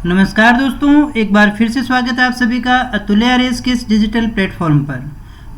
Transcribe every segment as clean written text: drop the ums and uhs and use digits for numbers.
नमस्कार दोस्तों, एक बार फिर से स्वागत है आप सभी का अतुल्य आरएस के इस डिजिटल प्लेटफॉर्म पर।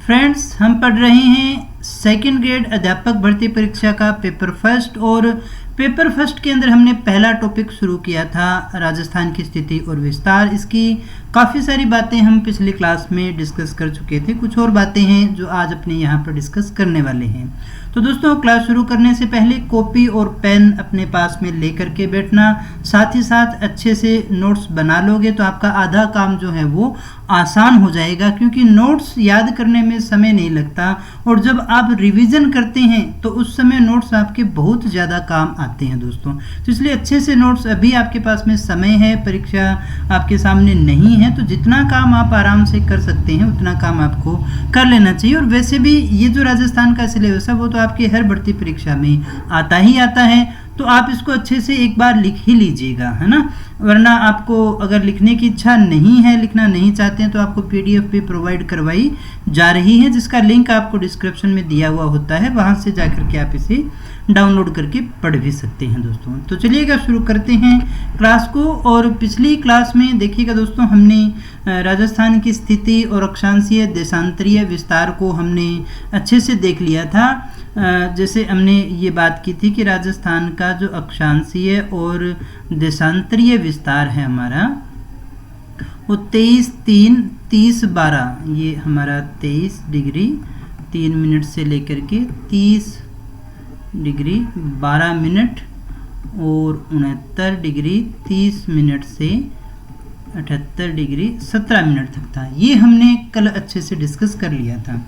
फ्रेंड्स, हम पढ़ रहे हैं सेकंड ग्रेड अध्यापक भर्ती परीक्षा का पेपर फर्स्ट, और पेपर फर्स्ट के अंदर हमने पहला टॉपिक शुरू किया था राजस्थान की स्थिति और विस्तार। इसकी काफ़ी सारी बातें हम पिछली क्लास में डिस्कस कर चुके थे, कुछ और बातें हैं जो आज अपने यहाँ पर डिस्कस करने वाले हैं। तो दोस्तों, क्लास शुरू करने से पहले कॉपी और पेन अपने पास में लेकर के बैठना, साथ ही साथ अच्छे से नोट्स बना लोगे तो आपका आधा काम जो है वो आसान हो जाएगा, क्योंकि नोट्स याद करने में समय नहीं लगता और जब आप रिवीजन करते हैं तो उस समय नोट्स आपके बहुत ज़्यादा काम आते हैं दोस्तों। तो इसलिए अच्छे से नोट्स, अभी आपके पास में समय है, परीक्षा आपके सामने नहीं है, तो जितना काम आप आराम से कर सकते हैं उतना काम आपको कर लेना चाहिए। और वैसे भी ये जो राजस्थान का सिलेबस है वो तो आपकी हर भर्ती परीक्षा में आता ही आता है, तो आप इसको अच्छे से एक बार लिख ही लीजिएगा, है ना। वरना आपको अगर लिखने की इच्छा नहीं है, लिखना नहीं चाहते हैं, तो आपको पीडीएफ भी प्रोवाइड करवाई जा रही है, जिसका लिंक आपको डिस्क्रिप्शन में दिया हुआ होता है, वहां से जाकर के आप इसे डाउनलोड करके पढ़ भी सकते हैं दोस्तों। तो चलिएगा शुरू करते हैं क्लास को। और पिछली क्लास में देखिएगा दोस्तों, हमने राजस्थान की स्थिति और अक्षांशीय देशांतरीय विस्तार को हमने अच्छे से देख लिया था। जैसे हमने ये बात की थी कि राजस्थान का जो अक्षांशीय और देशांतरीय विस्तार है हमारा, वो 23-3-30-12, ये हमारा 23 डिग्री 3 मिनट से लेकर के 30 डिग्री 12 मिनट और 69 डिग्री 30 मिनट से 78 डिग्री 17 मिनट तक था। ये हमने कल अच्छे से डिस्कस कर लिया था।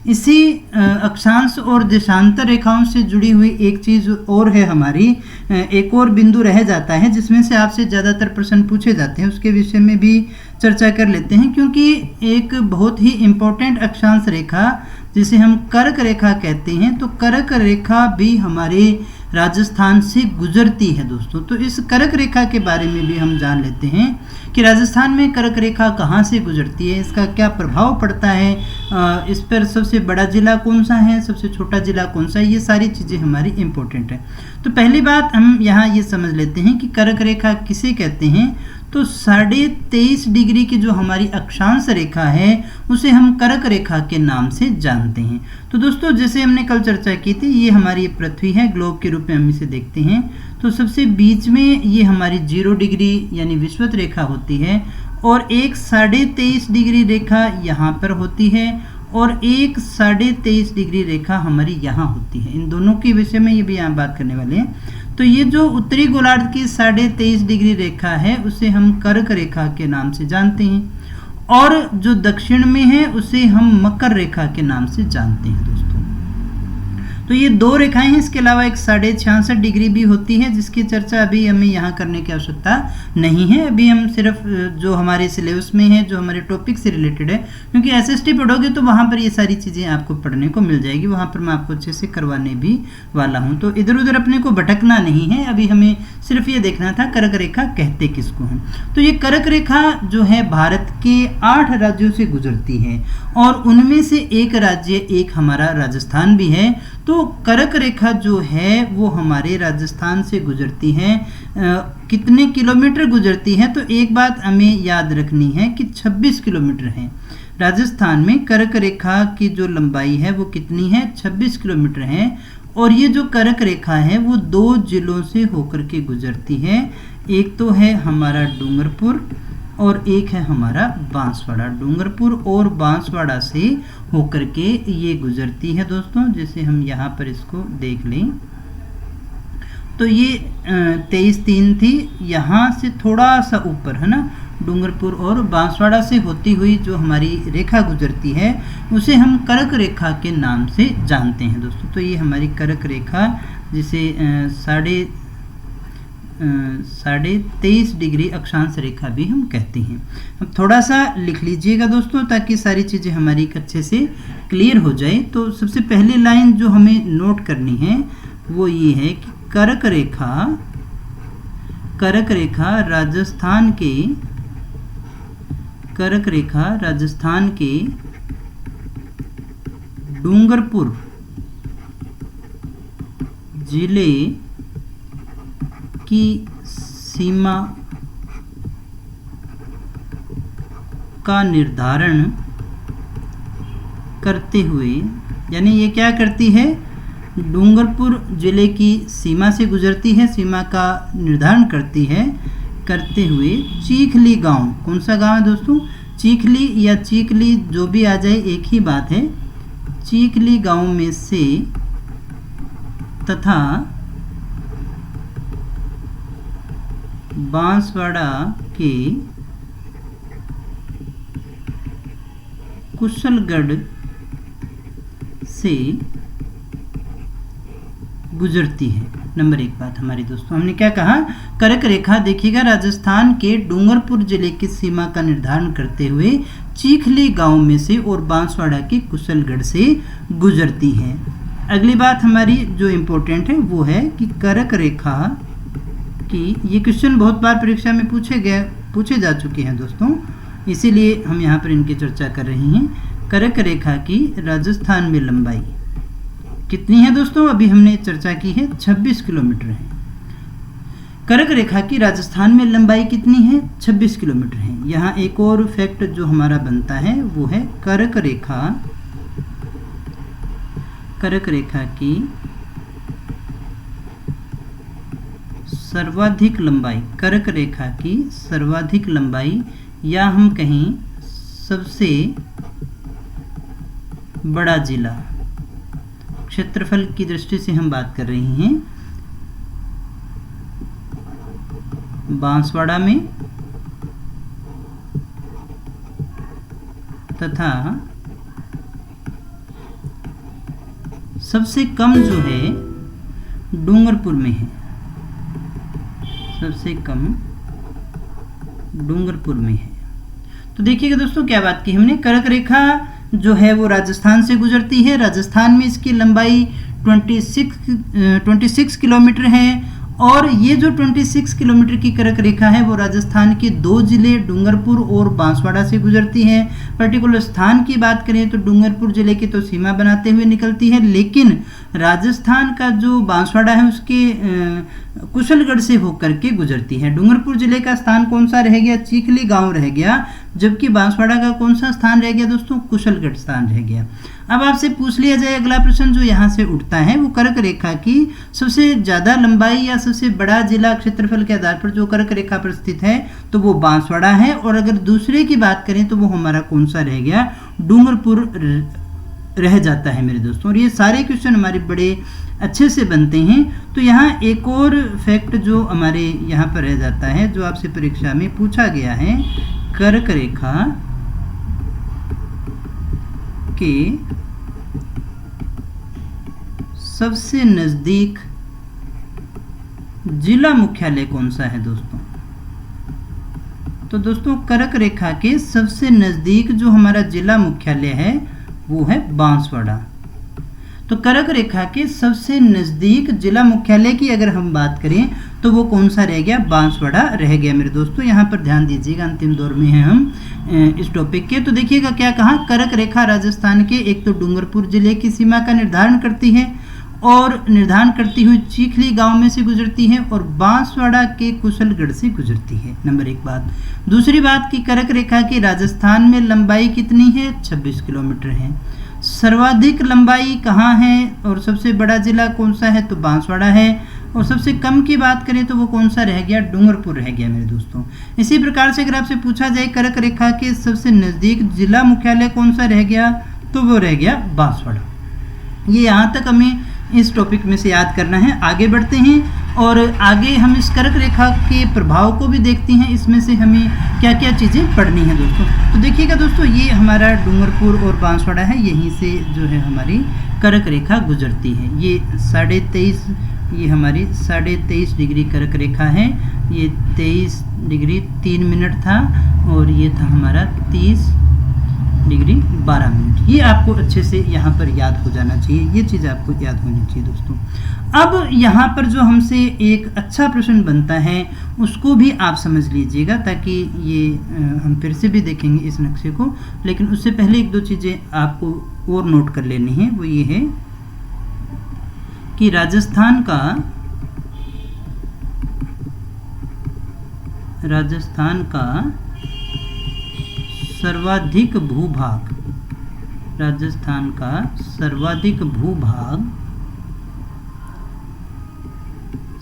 इसी अक्षांश और देशांतर रेखाओं से जुड़ी हुई एक चीज़ और है हमारी, एक और बिंदु रह जाता है जिसमें से आपसे ज़्यादातर प्रश्न पूछे जाते हैं, उसके विषय में भी चर्चा कर लेते हैं। क्योंकि एक बहुत ही इम्पोर्टेंट अक्षांश रेखा जिसे हम कर्क रेखा कहते हैं, तो कर्क रेखा भी हमारे राजस्थान से गुजरती है दोस्तों। तो इस कर्क रेखा के बारे में भी हम जान लेते हैं कि राजस्थान में कर्क रेखा कहाँ से गुजरती है, इसका क्या प्रभाव पड़ता है, इस पर सबसे बड़ा जिला कौन सा है, सबसे छोटा जिला कौन सा है, ये सारी चीज़ें हमारी इम्पोर्टेंट है। तो पहली बात हम यहाँ ये समझ लेते हैं कि कर्क रेखा किसे कहते हैं। तो 23.5 डिग्री की जो हमारी अक्षांश रेखा है उसे हम कर्क रेखा के नाम से जानते हैं। तो दोस्तों, जैसे हमने कल चर्चा की थी, ये हमारी पृथ्वी है, ग्लोब के रूप में हम इसे देखते हैं। तो सबसे बीच में ये हमारी 0 डिग्री यानी विषुवत रेखा होती है, और एक 23.5 डिग्री रेखा यहाँ पर होती है, और एक 23.5 डिग्री रेखा हमारी यहाँ होती है। इन दोनों के विषय में ये भी यहाँ बात करने वाले हैं। तो ये जो उत्तरी गोलार्ध की 23.5 डिग्री रेखा है उसे हम कर्क रेखा के नाम से जानते हैं, और जो दक्षिण में है उसे हम मकर रेखा के नाम से जानते हैं दोस्तों। तो ये दो रेखाएं हैं, इसके अलावा एक 66.5 डिग्री भी होती है, जिसकी चर्चा अभी हमें यहाँ करने की आवश्यकता नहीं है। अभी हम सिर्फ जो हमारे सिलेबस में है, जो हमारे टॉपिक से रिलेटेड है, क्योंकि एसएसटी पढ़ोगे तो वहाँ पर ये सारी चीज़ें आपको पढ़ने को मिल जाएगी, वहाँ पर मैं आपको अच्छे से करवाने भी वाला हूँ। तो इधर उधर अपने को भटकना नहीं है, अभी हमें सिर्फ ये देखना था कर्क रेखा कहते किसको हैं। तो ये कर्क रेखा जो है भारत के 8 राज्यों से गुजरती है, और उनमें से एक राज्य, एक हमारा राजस्थान भी है। तो कर्क रेखा जो है वो हमारे राजस्थान से गुजरती है। कितने किलोमीटर गुजरती है, तो एक बात हमें याद रखनी है कि 26 किलोमीटर है। राजस्थान में कर्क रेखा की जो लंबाई है वो कितनी है, 26 किलोमीटर है। और ये जो कर्क रेखा है वो 2 जिलों से होकर के गुजरती है, एक तो है हमारा डूंगरपुर और एक है हमारा बांसवाड़ा। डूंगरपुर और बांसवाड़ा से होकर के ये गुजरती है दोस्तों। जैसे हम यहाँ पर इसको देख लें तो ये 23-3 थी, यहाँ से थोड़ा सा ऊपर है ना, डूंगरपुर और बांसवाड़ा से होती हुई जो हमारी रेखा गुजरती है उसे हम कर्क रेखा के नाम से जानते हैं दोस्तों। तो ये हमारी कर्क रेखा, जिसे 23.5 डिग्री अक्षांश रेखा भी हम कहते हैं। अब थोड़ा सा लिख लीजिएगा दोस्तों, ताकि सारी चीज़ें हमारी अच्छे से क्लियर हो जाए। तो सबसे पहली लाइन जो हमें नोट करनी है वो ये है कि कर्क रेखा राजस्थान के डूंगरपुर जिले की सीमा का निर्धारण करते हुए, यानी ये क्या करती है, डूंगरपुर जिले की सीमा से गुजरती है, सीमा का निर्धारण करती है करते हुए चीखली गांव, कौन सा गांव है दोस्तों, चीखली या चीखली जो भी आ जाए एक ही बात है, चीखली गांव में से तथा बांसवाड़ा के कुशलगढ़ से गुजरती है। नंबर 1 बात हमारी दोस्तों, हमने क्या कहा, कर्क रेखा देखिएगा राजस्थान के डूंगरपुर जिले की सीमा का निर्धारण करते हुए चीखली गांव में से और बांसवाड़ा के कुशलगढ़ से गुजरती है। अगली बात हमारी जो इम्पोर्टेंट है वो है कि कर्क रेखा की, ये क्वेश्चन बहुत बार परीक्षा में पूछे जा चुके हैं दोस्तों, इसीलिए हम यहाँ पर इनकी चर्चा कर रहे हैं। कर्क रेखा की राजस्थान में लंबाई कितनी है दोस्तों, अभी हमने चर्चा की है 26 किलोमीटर है। कर्क रेखा की राजस्थान में लंबाई कितनी है, 26 किलोमीटर है। यहाँ एक और फैक्ट जो हमारा बनता है वो है कर्क रेखा की सर्वाधिक लंबाई, कर्क रेखा की सर्वाधिक लंबाई या हम कहें सबसे बड़ा जिला, क्षेत्रफल की दृष्टि से हम बात कर रहे हैं, बांसवाड़ा में तथा सबसे कम जो है डूंगरपुर में है, सबसे कम डूंगरपुर में है। तो देखिएगा दोस्तों क्या बात की हमने, कर्क रेखा जो है वो राजस्थान से गुजरती है, राजस्थान में इसकी लंबाई 26 किलोमीटर है, और ये जो 26 किलोमीटर की कर्क रेखा है वो राजस्थान के 2 जिले डूंगरपुर और बांसवाड़ा से गुजरती है। पर्टिकुलर स्थान की बात करें तो डूंगरपुर जिले की तो सीमा बनाते हुए निकलती है, लेकिन राजस्थान का जो बांसवाड़ा है उसके कुशलगढ़ से होकर के गुजरती है। डूंगरपुर जिले का स्थान कौन सा रह गया, चीखली गांव रह गया, जबकि बांसवाड़ा का कौन सा स्थान रह गया दोस्तों, कुशलगढ़ स्थान रह गया। अब आपसे पूछ लिया जाए अगला प्रश्न जो यहाँ से उठता है, वो कर्क रेखा की सबसे ज़्यादा लंबाई या सबसे बड़ा जिला क्षेत्रफल के आधार पर जो कर्क रेखा पर स्थित है तो वो बांसवाड़ा है, और अगर दूसरे की बात करें तो वो हमारा कौन सा रह गया, डूंगरपुर रह जाता है मेरे दोस्तों। और ये सारे क्वेश्चन हमारे बड़े अच्छे से बनते हैं। तो यहाँ एक और फैक्ट जो हमारे यहाँ पर रह जाता है, जो आपसे परीक्षा में पूछा गया है, कर्क रेखा के सबसे नजदीक जिला मुख्यालय कौन सा है दोस्तों। तो दोस्तों कर्क रेखा के सबसे नजदीक जो हमारा जिला मुख्यालय है वो है बांसवाड़ा। तो कर्क रेखा के सबसे नजदीक जिला मुख्यालय की अगर हम बात करें तो वो कौन सा रह गया, बांसवाड़ा रह गया मेरे दोस्तों। यहाँ पर ध्यान दीजिएगा, अंतिम दौर में हैं हम इस टॉपिक के। तो देखिएगा क्या कहा, कर्क रेखा राजस्थान के एक तो डूंगरपुर जिले की सीमा का निर्धारण करती है और निर्धारण करती हुई चीखली गांव में से गुजरती है और बांसवाड़ा के कुशलगढ़ से गुजरती है। नंबर 1 बात। दूसरी बात की कर्क रेखा की राजस्थान में लंबाई कितनी है, 26 किलोमीटर है। सर्वाधिक लंबाई कहाँ है और सबसे बड़ा जिला कौन सा है, तो बांसवाड़ा है। और सबसे कम की बात करें तो वो कौन सा रह गया, डूंगरपुर रह गया मेरे दोस्तों। इसी प्रकार से अगर आपसे पूछा जाए कर्क रेखा के सबसे नज़दीक जिला मुख्यालय कौन सा रह गया, तो वो रह गया बांसवाड़ा। ये यहाँ तक हमें इस टॉपिक में से याद करना है। आगे बढ़ते हैं और आगे हम इस कर्क रेखा के प्रभाव को भी देखते हैं, इसमें से हमें क्या क्या चीज़ें पढ़नी है दोस्तों। तो देखिएगा दोस्तों, ये हमारा डूंगरपुर और बांसवाड़ा है, यहीं से जो है हमारी कर्क रेखा गुजरती है। ये 23.5, ये हमारी 23.5 डिग्री कर्क रेखा है। ये 23 डिग्री 3 मिनट था और ये था हमारा 30 डिग्री 12 मिनट। ये आपको अच्छे से यहाँ पर याद हो जाना चाहिए, ये चीज़ आपको याद होनी चाहिए दोस्तों। अब यहाँ पर जो हमसे एक अच्छा प्रश्न बनता है उसको भी आप समझ लीजिएगा, ताकि ये हम फिर से भी देखेंगे इस नक्शे को, लेकिन उससे पहले 1-2 चीज़ें आपको और नोट कर लेनी है। वो ये है कि राजस्थान का सर्वाधिक भूभाग, राजस्थान का सर्वाधिक भूभाग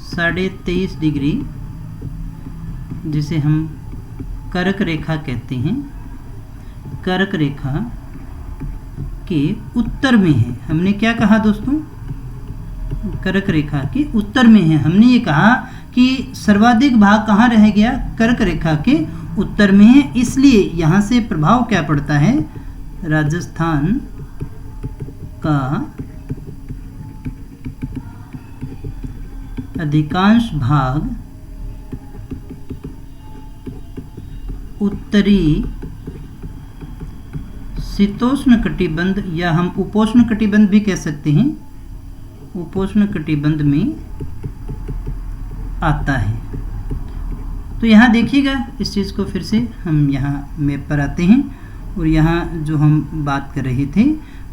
23.5 डिग्री, जिसे हम कर्क रेखा कहते हैं, कर्क रेखा के उत्तर में है। हमने क्या कहा दोस्तों? कर्क रेखा के उत्तर में है। हमने ये कहा कि सर्वाधिक भाग कहाँ रह गया? कर्क रेखा के उत्तर में है। इसलिए यहाँ से प्रभाव क्या पड़ता है? राजस्थान का अधिकांश भाग उत्तरी शीतोष्ण कटिबंध, या हम उपोष्ण कटिबंध भी कह सकते हैं, उपोष्ण कटिबंध में आता है। तो यहाँ देखिएगा, इस चीज़ को फिर से हम यहाँ मैप पर आते हैं, और यहाँ जो हम बात कर रहे थे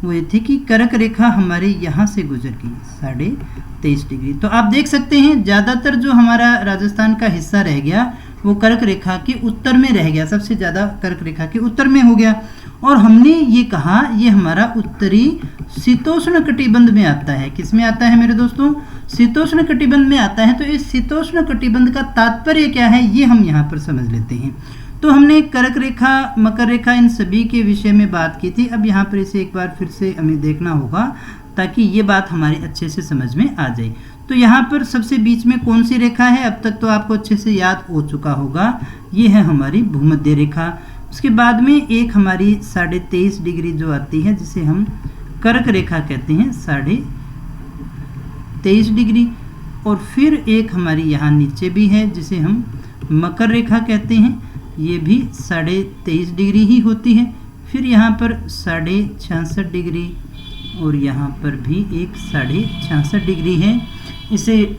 वो ये थी कि कर्क रेखा हमारे यहाँ से गुजर गई 23.5 डिग्री। तो आप देख सकते हैं ज़्यादातर जो हमारा राजस्थान का हिस्सा रह गया वो कर्क रेखा के उत्तर में रह गया, सबसे ज़्यादा कर्क रेखा के उत्तर में हो गया। और हमने ये कहा ये हमारा उत्तरी शीतोष्ण कटिबंध में आता है। किस में आता है मेरे दोस्तों? शीतोष्ण कटिबंध में आता है। तो इस शीतोष्ण कटिबंध का तात्पर्य क्या है ये हम यहाँ पर समझ लेते हैं। तो हमने कर्क रेखा, मकर रेखा, इन सभी के विषय में बात की थी। अब यहाँ पर इसे एक बार फिर से हमें देखना होगा ताकि ये बात हमारे अच्छे से समझ में आ जाए। तो यहाँ पर सबसे बीच में कौन सी रेखा है? अब तक तो आपको अच्छे से याद हो चुका होगा, ये है हमारी भूमध्य रेखा। उसके बाद में एक हमारी 23.5 डिग्री जो आती है, जिसे हम कर्क रेखा कहते हैं, 23.5 डिग्री। और फिर एक हमारी यहाँ नीचे भी है जिसे हम मकर रेखा कहते हैं, ये भी 23.5 डिग्री ही होती है। फिर यहाँ पर 66.5 डिग्री, और यहाँ पर भी एक 66.5 डिग्री है। इसे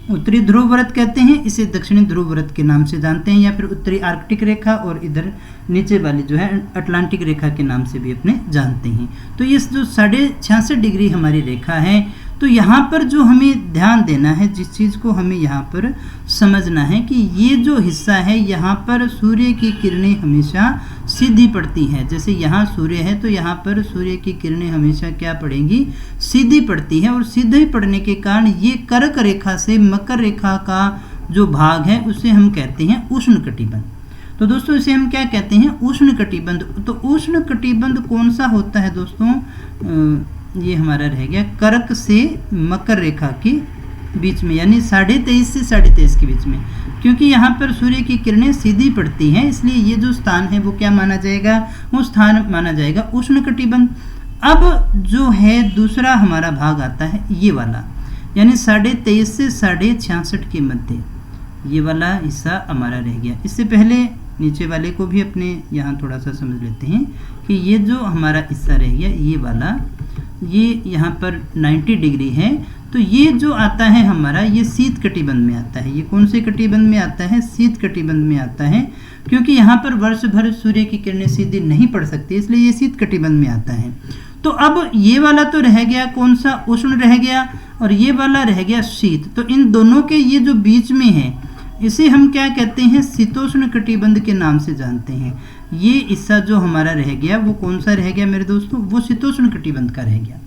उत्तरी ध्रुव व्रत कहते हैं, इसे दक्षिणी ध्रुव व्रत के नाम से जानते हैं, या फिर उत्तरी आर्कटिक रेखा, और इधर नीचे वाली जो है अटलांटिक रेखा के नाम से भी अपने जानते हैं। तो ये जो 66.5 डिग्री हमारी रेखा है, तो यहाँ पर जो हमें ध्यान देना है, जिस चीज़ को हमें यहाँ पर समझना है कि ये जो हिस्सा है यहाँ पर सूर्य की किरणें हमेशा सीधी पड़ती हैं। जैसे यहाँ सूर्य है तो यहाँ पर सूर्य की किरणें हमेशा क्या पड़ेंगी? सीधी पड़ती है। और सीधे पड़ने के कारण ये कर्क रेखा से मकर रेखा का जो भाग है उसे हम कहते हैं उष्ण कटिबंध। तो दोस्तों इसे हम क्या कहते हैं? उष्ण कटिबंध। तो उष्ण कटिबंध कौन सा होता है दोस्तों? ये हमारा रह गया कर्क से मकर रेखा के बीच में, यानी 23.5 से 23.5 के बीच में। क्योंकि यहाँ पर सूर्य की किरणें सीधी पड़ती हैं, इसलिए ये जो स्थान है वो क्या माना जाएगा? वो स्थान माना जाएगा उष्ण कटिबंध। अब जो है दूसरा हमारा भाग आता है ये वाला, यानी 23.5 से 66.5 के मध्य, ये वाला हिस्सा हमारा रह गया। इससे पहले नीचे वाले को भी अपने यहाँ थोड़ा सा समझ लेते हैं कि ये जो हमारा हिस्सा रह गया ये वाला, ये यहाँ पर 90 डिग्री है। तो ये जो आता है हमारा, ये शीत कटिबंध में आता है। ये कौन से कटिबंध में आता है? शीत कटिबंध में आता है। क्योंकि यहाँ पर वर्ष भर सूर्य की किरणें सीधी नहीं पड़ सकती, इसलिए ये शीत कटिबंध में आता है। तो अब ये वाला तो रह गया कौन सा? उष्ण रह गया, और ये वाला रह गया शीत। तो इन दोनों के ये जो बीच में है इसे हम क्या कहते हैं? शीतोष्ण कटिबंध के नाम से जानते हैं। ये हिस्सा जो हमारा रह गया वो कौन सा रह गया मेरे दोस्तों? वो शीतोष्ण कटिबंध का रह गया।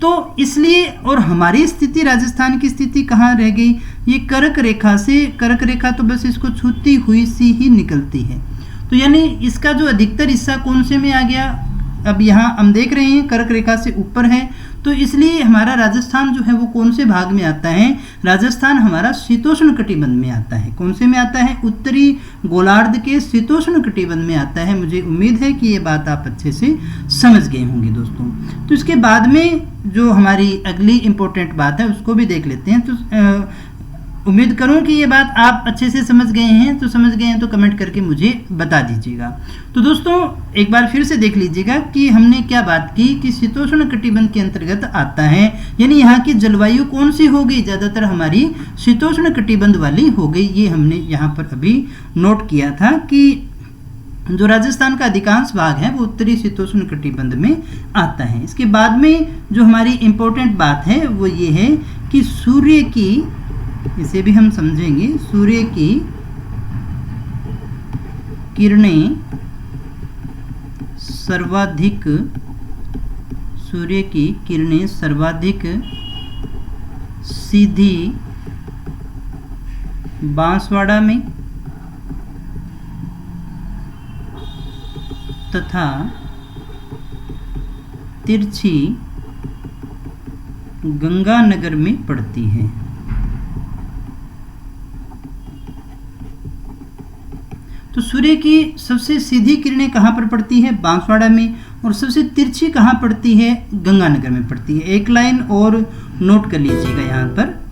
तो इसलिए, और हमारी स्थिति, राजस्थान की स्थिति कहाँ रह गई? ये कर्क रेखा से, कर्क रेखा तो बस इसको छूती हुई सी ही निकलती है। तो यानी इसका जो अधिकतर हिस्सा कौन से में आ गया? अब यहाँ हम देख रहे हैं कर्क रेखा से ऊपर है, तो इसलिए हमारा राजस्थान जो है वो कौन से भाग में आता है? राजस्थान हमारा शीतोष्ण कटिबंध में आता है। कौन से में आता है? उत्तरी गोलार्ध के शीतोष्ण कटिबंध में आता है। मुझे उम्मीद है कि ये बात आप अच्छे से समझ गए होंगे दोस्तों। तो इसके बाद में जो हमारी अगली इम्पोर्टेंट बात है उसको भी देख लेते हैं। तो उम्मीद करूं कि ये बात आप अच्छे से समझ गए हैं। तो समझ गए हैं तो कमेंट करके मुझे बता दीजिएगा। तो दोस्तों एक बार फिर से देख लीजिएगा कि हमने क्या बात की कि शीतोष्ण कटिबंध के अंतर्गत आता है, यानी यहाँ की जलवायु कौन सी हो गई? ज़्यादातर हमारी शीतोष्ण कटिबंध वाली हो गई। ये हमने यहाँ पर अभी नोट किया था कि जो राजस्थान का अधिकांश भाग है वो उत्तरी शीतोष्ण कटिबंध में आता है। इसके बाद में जो हमारी इम्पोर्टेंट बात है वो ये है कि सूर्य की, इसे भी हम समझेंगे, सूर्य की किरणें सर्वाधिक सूर्य की किरणें सर्वाधिक सीधी बांसवाड़ा में तथा तिरछी गंगानगर में पड़ती है। तो सूर्य की सबसे सीधी किरणें कहाँ पर पड़ती है? बांसवाड़ा में। और सबसे तिरछी कहाँ पड़ती है? गंगानगर में पड़ती है। एक लाइन और नोट कर लीजिएगा यहाँ पर।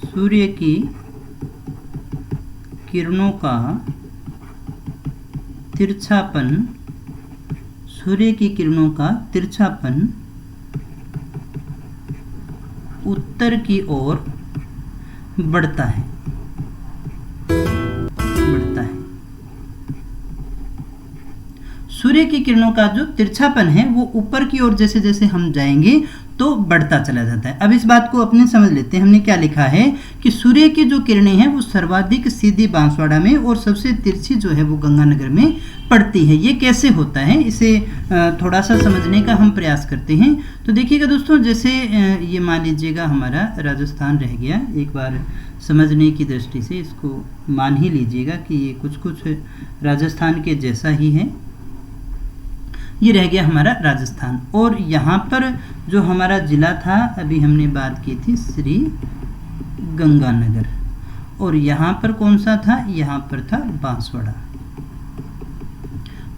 सूर्य की किरणों का तिरछापन, सूर्य की किरणों का तिरछापन उत्तर की ओर बढ़ता है, सूर्य की किरणों का जो तिरछापन है वो ऊपर की ओर जैसे जैसे हम जाएंगे तो बढ़ता चला जाता है। अब इस बात को अपने समझ लेते हैं। हमने क्या लिखा है कि सूर्य की जो किरणें हैं वो सर्वाधिक सीधी बांसवाड़ा में और सबसे तिरछी जो है वो गंगानगर में पड़ती है। ये कैसे होता है, इसे थोड़ा सा समझने का हम प्रयास करते हैं। तो देखिएगा दोस्तों, जैसे ये मान लीजिएगा हमारा राजस्थान रह गया। एक बार समझने की दृष्टि से इसको मान ही लीजिएगा कि ये कुछ राजस्थान के जैसा ही है। ये रह गया हमारा राजस्थान। और यहाँ पर जो हमारा जिला था, अभी हमने बात की थी श्री गंगानगर, और यहाँ पर कौन सा था? यहाँ पर था बांसवाड़ा।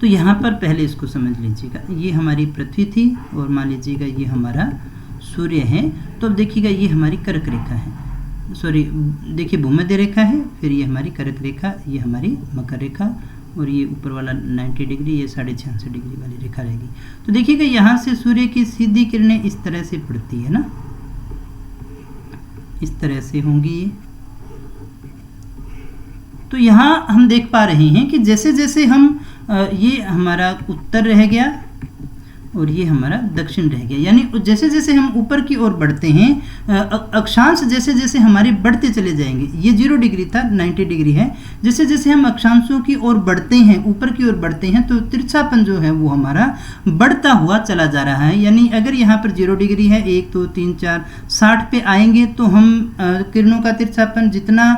तो यहाँ पर पहले इसको समझ लीजिएगा, ये हमारी पृथ्वी थी और मान लीजिएगा ये हमारा सूर्य है। तो अब देखिएगा ये हमारी कर्क रेखा है, सॉरी देखिए भूमध्य रेखा है, फिर ये हमारी कर्क रेखा, ये हमारी मकर रेखा, और ये ऊपर वाला 90 डिग्री, ये 66.5 डिग्री वाली रेखा रहेगी। तो देखिएगा यहाँ से सूर्य की सीधी किरणें इस तरह से पड़ती है ना, इस तरह से होंगी ये। तो यहाँ हम देख पा रहे हैं कि जैसे जैसे हम ये हमारा उत्तर रह गया और ये हमारा दक्षिण रह गया, यानी जैसे जैसे हम ऊपर की ओर बढ़ते हैं, अक्षांश जैसे जैसे हमारे बढ़ते चले जाएंगे। ये 0 डिग्री था, 90 डिग्री है। जैसे जैसे हम अक्षांशों की ओर बढ़ते हैं, ऊपर की ओर बढ़ते हैं, तो तिरछापन जो है वो हमारा बढ़ता हुआ चला जा रहा है। यानी अगर यहाँ पर 0 डिग्री है, 1 2 3 4 60 पे आएंगे तो हम किरणों का तिरछापन जितना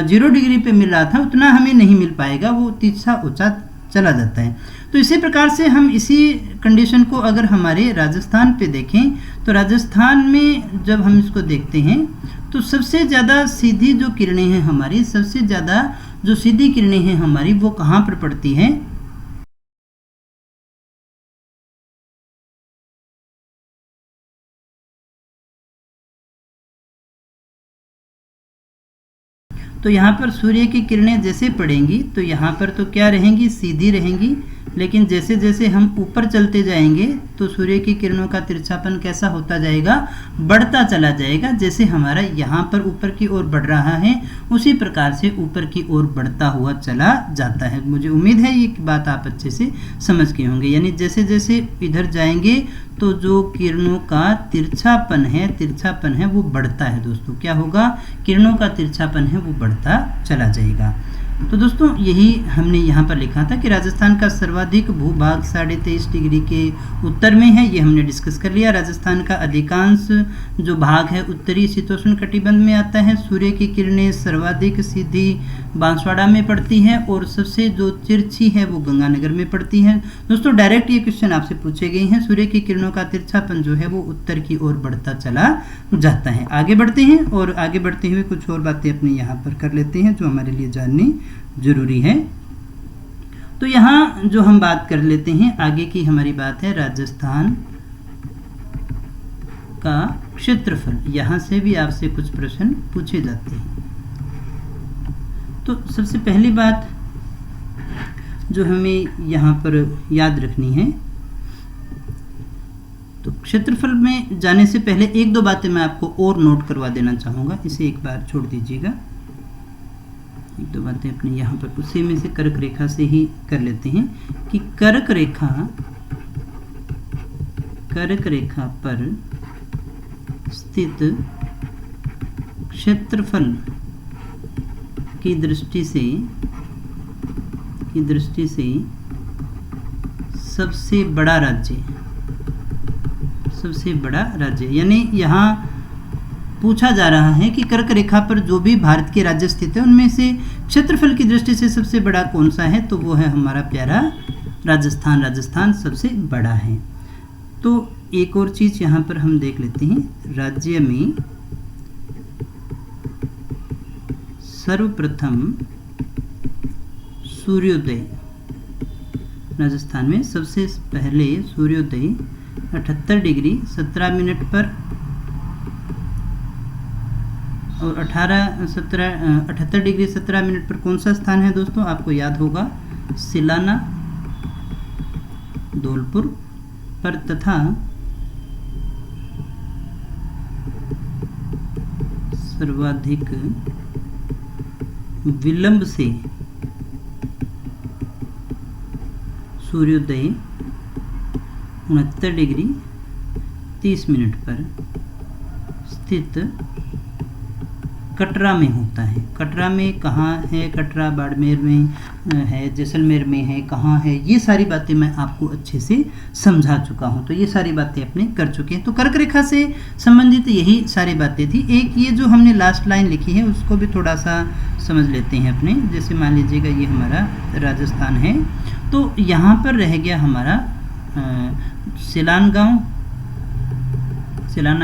0 डिग्री पे मिल रहा था उतना हमें नहीं मिल पाएगा, वो तिरछा ऊंचा चला जाता है। तो इसी प्रकार से हम इसी कंडीशन को अगर हमारे राजस्थान पे देखें, तो राजस्थान में जब हम इसको देखते हैं तो सबसे ज़्यादा सीधी जो किरणें हैं हमारी, सबसे ज़्यादा जो सीधी किरणें हैं हमारी, वो कहाँ पर पड़ती हैं? तो यहाँ पर सूर्य की किरणें जैसे पड़ेंगी तो यहाँ पर तो क्या रहेंगी? सीधी रहेंगी। लेकिन जैसे जैसे हम ऊपर चलते जाएंगे तो सूर्य की किरणों का तिरछापन कैसा होता जाएगा? बढ़ता चला जाएगा। जैसे हमारा यहाँ पर ऊपर की ओर बढ़ रहा है, उसी प्रकार से ऊपर की ओर बढ़ता हुआ चला जाता है। मुझे उम्मीद है ये बात आप अच्छे से समझ गए होंगे। यानी जैसे जैसे इधर जाएंगे तो जो किरणों का तिरछापन है वो बढ़ता है दोस्तों। क्या होगा? किरणों का तिरछापन है वो बढ़ता चला जाएगा। तो दोस्तों यही हमने यहाँ पर लिखा था कि राजस्थान का सर्वाधिक भूभाग 23.5 डिग्री के उत्तर में है, ये हमने डिस्कस कर लिया। राजस्थान का अधिकांश जो भाग है उत्तरी शीतोष्ण कटिबंध में आता है। सूर्य की किरणें सर्वाधिक सीधी बांसवाड़ा में पड़ती है और सबसे जो तिरछी है वो गंगानगर में पड़ती है। दोस्तों डायरेक्ट ये क्वेश्चन आपसे पूछे गए हैं। सूर्य की किरणों का तिरछापन जो है वो उत्तर की ओर बढ़ता चला जाता है। आगे बढ़ते हैं और आगे बढ़ते हुए कुछ और बातें अपने यहाँ पर कर लेते हैं जो हमारे लिए जाननी जरूरी है। तो यहाँ जो हम बात कर लेते हैं, आगे की हमारी बात है राजस्थान का क्षेत्रफल। यहाँ से भी आपसे कुछ प्रश्न पूछे जाते हैं। तो सबसे पहली बात जो हमें यहाँ पर याद रखनी है, तो क्षेत्रफल में जाने से पहले एक दो बातें मैं आपको और नोट करवा देना चाहूँगा। इसे एक बार छोड़ दीजिएगा। एक दो बातें अपने यहाँ पर उसी में से कर्क रेखा से ही कर लेते हैं कि कर्क रेखा पर स्थित क्षेत्रफल की दृष्टि से सबसे बड़ा राज्य, यानी यहाँ पूछा जा रहा है कि कर्क रेखा पर जो भी भारत के राज्य स्थित है उनमें से क्षेत्रफल की दृष्टि से सबसे बड़ा कौन सा है, तो वो है हमारा प्यारा राजस्थान सबसे बड़ा है। तो एक और चीज़ यहाँ पर हम देख लेते हैं, राज्य में सर्वप्रथम सूर्योदय, राजस्थान में सबसे पहले सूर्योदय 78 डिग्री 17 मिनट पर और 78 डिग्री 17 मिनट पर कौन सा स्थान है दोस्तों, आपको याद होगा सिलाना धौलपुर पर, तथा सर्वाधिक विलंब से सूर्योदय 69 डिग्री 30 मिनट पर स्थित कटरा में होता है। कटरा में कहाँ है, कटरा बाड़मेर में है, जैसलमेर में है, कहाँ है, ये सारी बातें मैं आपको अच्छे से समझा चुका हूँ। तो ये सारी बातें अपने कर चुके हैं। तो कर्क रेखा से संबंधित यही सारी बातें थी। एक ये जो हमने लास्ट लाइन लिखी है उसको भी थोड़ा सा समझ लेते हैं अपने। जैसे मान लीजिएगा ये हमारा राजस्थान है, तो यहाँ पर रह गया हमारा सिलाना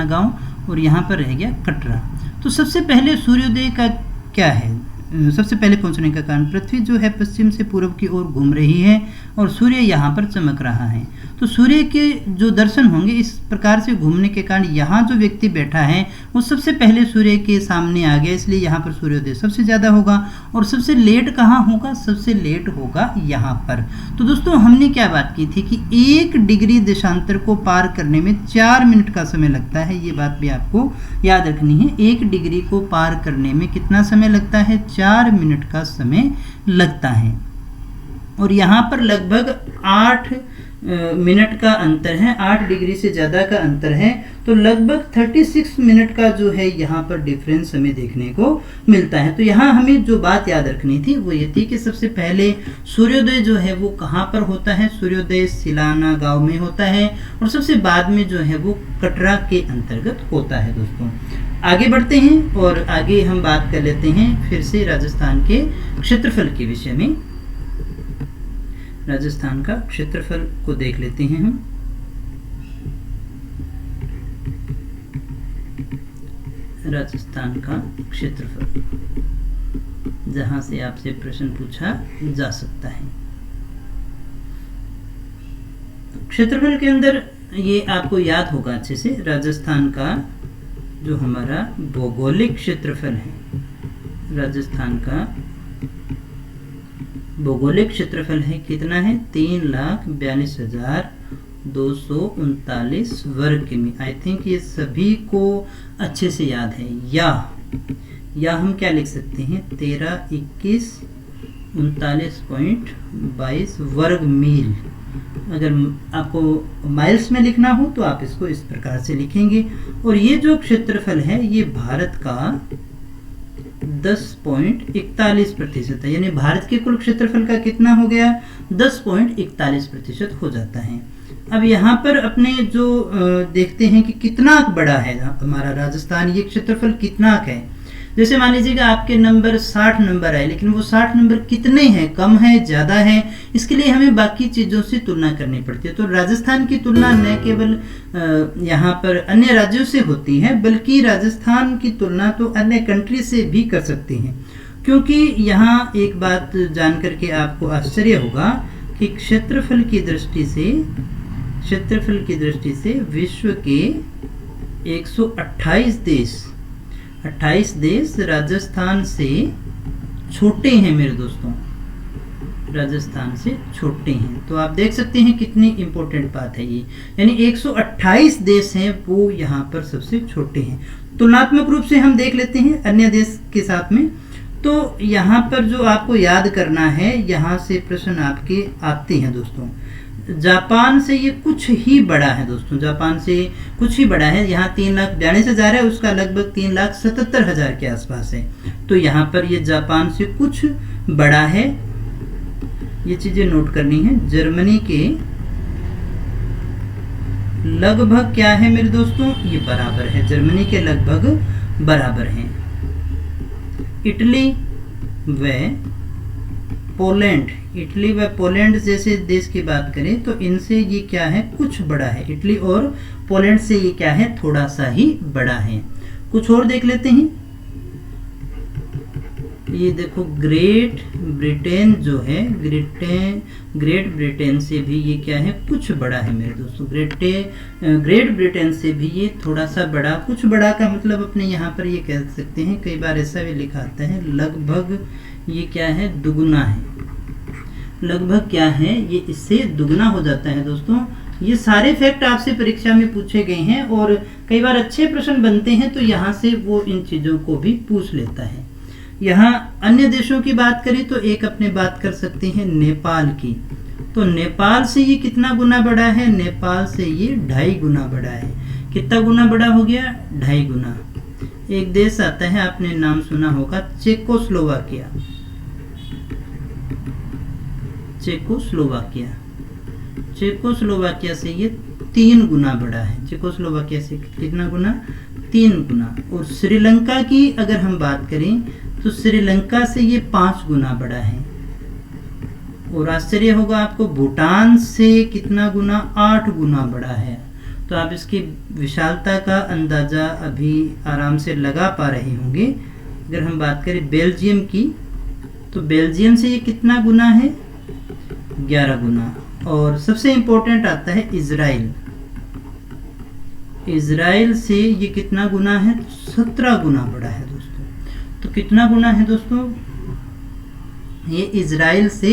गाँव और यहाँ पर रह गया कटरा। तो सबसे पहले सूर्योदय का क्या है, सबसे पहले पहुंचने का कारण, पृथ्वी जो है पश्चिम से पूर्व की ओर घूम रही है और सूर्य यहाँ पर चमक रहा है। तो सूर्य के जो दर्शन होंगे इस प्रकार से घूमने के कारण यहाँ जो व्यक्ति बैठा है वो सबसे पहले सूर्य के सामने आ गया, इसलिए यहाँ पर सूर्योदय सबसे ज़्यादा होगा। और सबसे लेट कहाँ होगा, सबसे लेट होगा यहाँ पर। तो दोस्तों हमने क्या बात की थी कि 1 डिग्री देशांतर को पार करने में 4 मिनट का समय लगता है, ये बात भी आपको याद रखनी है। 1 डिग्री को पार करने में कितना समय लगता है, 4 मिनट का समय लगता है। और यहाँ पर लगभग 8 मिनट का अंतर है, 8 डिग्री से ज़्यादा का अंतर है। तो लगभग 36 मिनट का जो है यहाँ पर डिफरेंस हमें देखने को मिलता है। तो यहाँ हमें जो बात याद रखनी थी वो ये थी कि सबसे पहले सूर्योदय जो है वो कहाँ पर होता है, सूर्योदय सिलाना गांव में होता है और सबसे बाद में जो है वो कटरा के अंतर्गत होता है। दोस्तों आगे बढ़ते हैं और आगे हम बात कर लेते हैं फिर से राजस्थान के क्षेत्रफल के विषय में। राजस्थान का क्षेत्रफल को देख लेते हैं हम। राजस्थान का क्षेत्रफल, जहां से आपसे प्रश्न पूछा जा सकता है। क्षेत्रफल के अंदर ये आपको याद होगा अच्छे से, राजस्थान का जो हमारा भौगोलिक क्षेत्रफल है, राजस्थान का भौगोलिक क्षेत्रफल है कितना है, 3,42,239 वर्ग किमी। आई थिंक ये सभी को अच्छे से याद है। या हम क्या लिख सकते हैं, 13,21,39.22 वर्ग मील। अगर आपको माइल्स में लिखना हो तो आप इसको इस प्रकार से लिखेंगे। और ये जो क्षेत्रफल है ये भारत का 10.41% है, यानी भारत के कुल क्षेत्रफल का कितना हो गया, 10.41% हो जाता है। अब यहाँ पर अपने जो देखते हैं कि कितना बड़ा है हमारा राजस्थान, ये क्षेत्रफल कितना है। जैसे मान लीजिएगा आपके नंबर 60 नंबर है, लेकिन वो 60 नंबर कितने हैं, कम है ज़्यादा है, इसके लिए हमें बाकी चीज़ों से तुलना करनी पड़ती है। तो राजस्थान की तुलना न केवल यहाँ पर अन्य राज्यों से होती है, बल्कि राजस्थान की तुलना तो अन्य कंट्री से भी कर सकते हैं। क्योंकि यहाँ एक बात जान करके आपको आश्चर्य होगा कि क्षेत्रफल की दृष्टि से विश्व के 128 देश राजस्थान से छोटे हैं मेरे दोस्तों, राजस्थान से छोटे हैं। तो आप देख सकते हैं कितनी इंपॉर्टेंट बात है ये, यानी 128 देश हैं वो यहाँ पर सबसे छोटे हैं। तुलनात्मक रूप से हम देख लेते हैं अन्य देश के साथ में। तो यहाँ पर जो आपको याद करना है, यहाँ से प्रश्न आपके आते हैं दोस्तों। जापान से ये कुछ ही बड़ा है दोस्तों, जापान से कुछ ही बड़ा है। यहाँ 3 लाख 42,000 है, उसका लगभग 3,77,000 के आसपास है। तो यहाँ पर ये जापान से कुछ बड़ा है, ये चीजें नोट करनी है। जर्मनी के लगभग क्या है मेरे दोस्तों, ये बराबर है, जर्मनी के लगभग बराबर है। इटली व पोलैंड, इटली व पोलैंड जैसे देश की बात करें तो इनसे ये क्या है, कुछ बड़ा है। इटली और पोलैंड से ये क्या है, थोड़ा सा ही बड़ा है। कुछ और देख लेते हैं। ये देखो ग्रेट ब्रिटेन जो है, ग्रेट ब्रिटेन से भी ये क्या है, कुछ बड़ा है मेरे दोस्तों। ग्रेट ब्रिटेन से भी ये थोड़ा सा बड़ा, कुछ बड़ा का मतलब अपने यहाँ पर ये कह सकते हैं, कई बार ऐसा भी लिखा आता है लगभग ये क्या है, दुगुना है। लगभग क्या है, ये इससे दुगना हो जाता है दोस्तों। ये सारे फैक्ट आपसे परीक्षा में पूछे गए हैं और कई बार अच्छे प्रश्न बनते हैं तो यहाँ से वो इन चीज़ों को भी पूछ लेता है। यहाँ अन्य देशों की बात करें तो एक अपने बात कर सकते हैं नेपाल की। तो नेपाल से ये कितना गुना बड़ा है, नेपाल से ये 2.5 गुना बड़ा है। कितना गुना बड़ा हो गया, 2.5 गुना। एक देश आता है, आपने नाम सुना होगा, चेकोस्लोवाकिया। चेकोस्लोवाकिया से ये 3 गुना बड़ा है। चेकोस्लोवाकिया से कितना गुना, 3 गुना। और श्रीलंका की अगर हम बात करें तो श्रीलंका से ये 5 गुना बड़ा है। और आश्चर्य होगा आपको, भूटान से कितना गुना, 8 गुना बड़ा है। तो आप इसकी विशालता का अंदाजा अभी आराम से लगा पा रहे होंगे। अगर हम बात करें बेल्जियम की तो बेल्जियम से ये कितना गुना है, 11 गुना। और सबसे इंपॉर्टेंट आता है इजराइल। इजराइल से ये कितना गुना है, 17 गुना बड़ा है दोस्तों। तो कितना गुना है दोस्तों, ये इजराइल से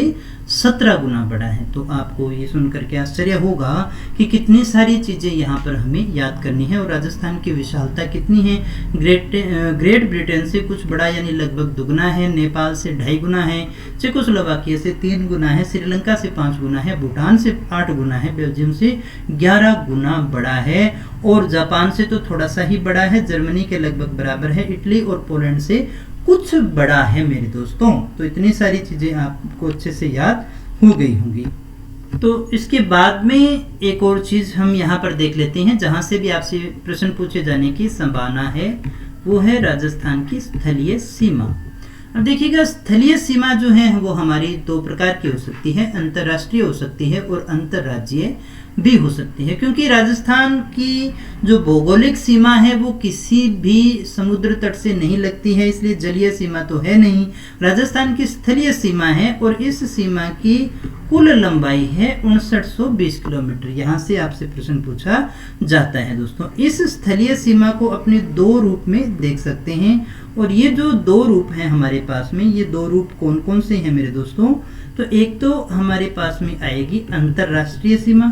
17 गुना बड़ा है। तो आपको ये सुनकर के आश्चर्य होगा कि कितनी सारी चीज़ें यहाँ पर हमें याद करनी है। और राजस्थान की विशालता कितनी है, ग्रेट ब्रिटेन से कुछ बड़ा यानी लगभग दुगना है, नेपाल से 2.5 गुना है, चेकोस्लोवाकिया से 3 गुना है, श्रीलंका से 5 गुना है, भूटान से 8 गुना है, बेल्जियम से 11 गुना बड़ा है और जापान से तो थोड़ा सा ही बड़ा है, जर्मनी के लगभग बराबर है, इटली और पोलैंड से कुछ बड़ा है मेरे दोस्तों। तो इतनी सारी चीजें आपको अच्छे से याद हो गई होंगी। तो इसके बाद में एक और चीज हम यहाँ पर देख लेते हैं जहां से भी आपसे प्रश्न पूछे जाने की संभावना है, वो है राजस्थान की स्थलीय सीमा। अब देखिएगा, स्थलीय सीमा जो है वो हमारी 2 प्रकार की हो सकती है, अंतर्राष्ट्रीय हो सकती है और अंतर्राज्यीय भी हो सकती है। क्योंकि राजस्थान की जो भौगोलिक सीमा है वो किसी भी समुद्र तट से नहीं लगती है, इसलिए जलीय सीमा तो है नहीं। राजस्थान की स्थलीय सीमा है और इस सीमा की कुल लंबाई है 5920 किलोमीटर। यहाँ से आपसे प्रश्न पूछा जाता है दोस्तों। इस स्थलीय सीमा को अपने 2 रूप में देख सकते हैं और ये जो 2 रूप हैं हमारे पास में, ये 2 रूप कौन कौन से हैं मेरे दोस्तों। तो एक तो हमारे पास में आएगी अंतर्राष्ट्रीय सीमा,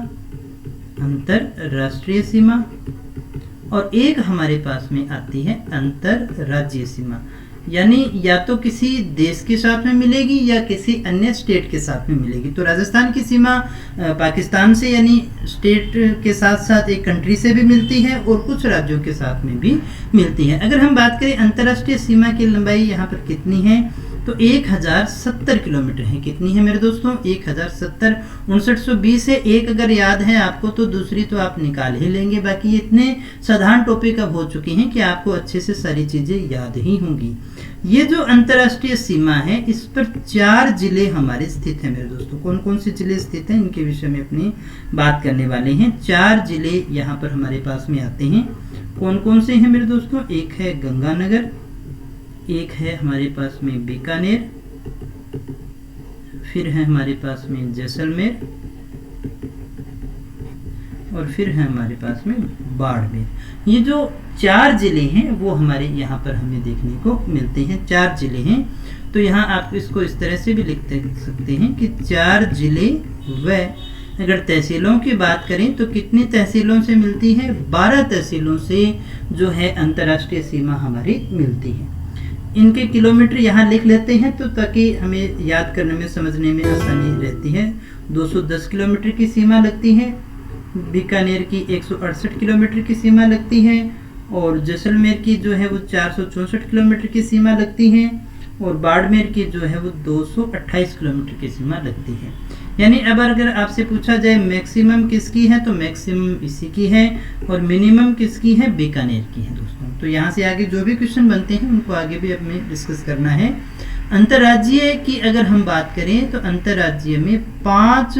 अंतर्राष्ट्रीय सीमा, और एक हमारे पास में आती है अंतर्राज्यीय सीमा। यानी या तो किसी देश के साथ में मिलेगी या किसी अन्य स्टेट के साथ में मिलेगी। तो राजस्थान की सीमा पाकिस्तान से यानी स्टेट के साथ साथ एक कंट्री से भी मिलती है और कुछ राज्यों के साथ में भी मिलती है। अगर हम बात करें अंतर्राष्ट्रीय सीमा की लंबाई यहाँ पर कितनी है, तो 1070 किलोमीटर है। कितनी है मेरे दोस्तों, 1070। 5920 है, एक अगर याद है आपको तो दूसरी तो आप निकाल ही लेंगे। बाकी ये इतने साधारण टॉपिक अब हो चुके हैं कि आपको अच्छे से सारी चीजें याद ही होंगी। ये जो अंतर्राष्ट्रीय सीमा है इस पर 4 जिले हमारे स्थित हैं मेरे दोस्तों। कौन कौन से जिले स्थित हैं इनके विषय में अपनी बात करने वाले हैं। 4 जिले यहाँ पर हमारे पास में आते हैं। कौन कौन से हैं मेरे दोस्तों, एक है गंगानगर, एक है हमारे पास में बीकानेर, फिर है हमारे पास में जैसलमेर और फिर है हमारे पास में बाड़मेर। ये जो 4 जिले हैं वो हमारे यहाँ पर हमें देखने को मिलते हैं। 4 जिले हैं, तो यहाँ आप इसको इस तरह से भी लिख सकते हैं कि 4 जिले व अगर तहसीलों की बात करें तो कितनी तहसीलों से मिलती है, 12 तहसीलों से जो है अंतर्राष्ट्रीय सीमा हमारी मिलती है। इनके किलोमीटर यहाँ लिख लेते हैं तो ताकि हमें याद करने में समझने में आसानी रहती है। 210 किलोमीटर की सीमा लगती है, बीकानेर की 168 किलोमीटर की सीमा लगती है, और जैसलमेर की जो है वो 464 किलोमीटर की सीमा लगती है, और बाड़मेर की जो है वो 228 किलोमीटर की सीमा लगती है। यानी अब अगर आपसे पूछा जाए मैक्सिमम किसकी है तो मैक्सिमम इसी की है, और मिनिमम किसकी है, बीकानेर की है दोस्तों। तो यहाँ से आगे जो भी क्वेश्चन बनते हैं उनको आगे भी हमें डिस्कस करना है। अंतर्राज्यीय की अगर हम बात करें तो अंतर्राज्यीय में 5